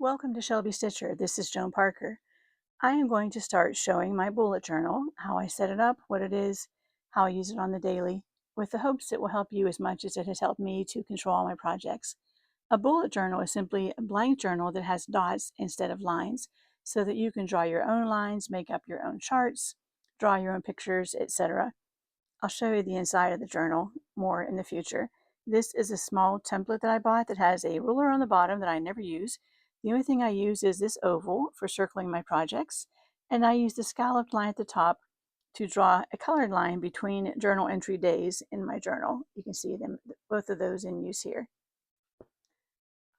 Welcome to Shelby Stitcher. This is Joan Parker. I am going to start showing my bullet journal, how I set it up, what it is, how I use it on the daily, with the hopes it will help you as much as it has helped me to control all my projects. A bullet journal is simply a blank journal that has dots instead of lines, so that you can draw your own lines, make up your own charts, draw your own pictures, etc. I'll show you the inside of the journal more in the future. This is a small template that I bought that has a ruler on the bottom that I never use. The only thing I use is this oval for circling my projects, and I use the scalloped line at the top to draw a colored line between journal entry days in my journal. You can see them, both of those in use here.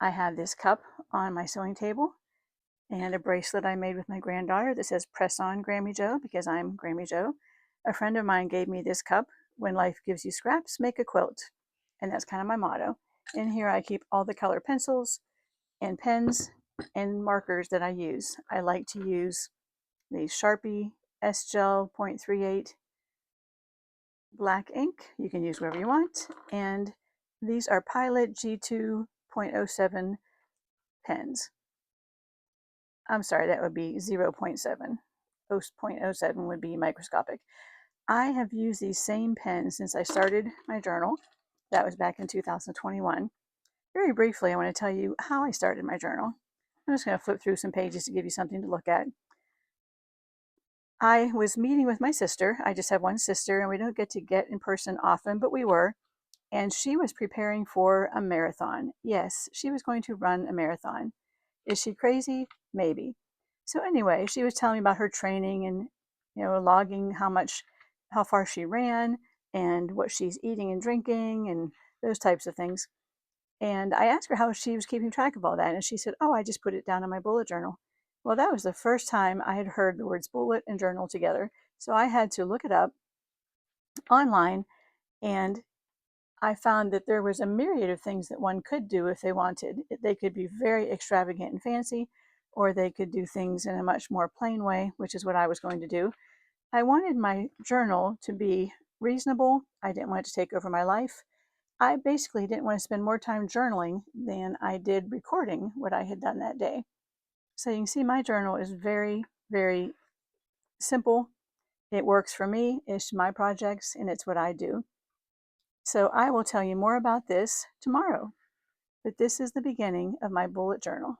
I have this cup on my sewing table and a bracelet I made with my granddaughter that says "Press on, Grammy Joe," because I'm Grammy Joe. A friend of mine gave me this cup: "When life gives you scraps, make a quilt." And that's kind of my motto. In here I keep all the color pencils and pens and markers that I use. I like to use the Sharpie S-Gel 0.38 black ink. You can use whatever you want. And these are Pilot G2.07 pens. I'm sorry, that would be 0.7. 0.07 would be microscopic. I have used these same pens since I started my journal. That was back in 2021. Very briefly, I want to tell you how I started my journal. I'm just going to flip through some pages to give you something to look at. I was meeting with my sister. I just have one sister, and we don't get in person often, but we were. And she was preparing for a marathon. Yes, she was going to run a marathon. Is she crazy? Maybe. So anyway, she was telling me about her training and, logging how far she ran and what she's eating and drinking and those types of things. And I asked her how she was keeping track of all that. And she said, "Oh, I just put it down in my bullet journal." Well, that was the first time I had heard the words bullet and journal together. So I had to look it up online, and I found that there was a myriad of things that one could do if they wanted. They could be very extravagant and fancy, or they could do things in a much more plain way, which is what I was going to do. I wanted my journal to be reasonable. I didn't want it to take over my life. I basically didn't want to spend more time journaling than I did recording what I had done that day. So you can see my journal is very, very simple. It works for me, it's my projects, and it's what I do. So I will tell you more about this tomorrow. But this is the beginning of my bullet journal.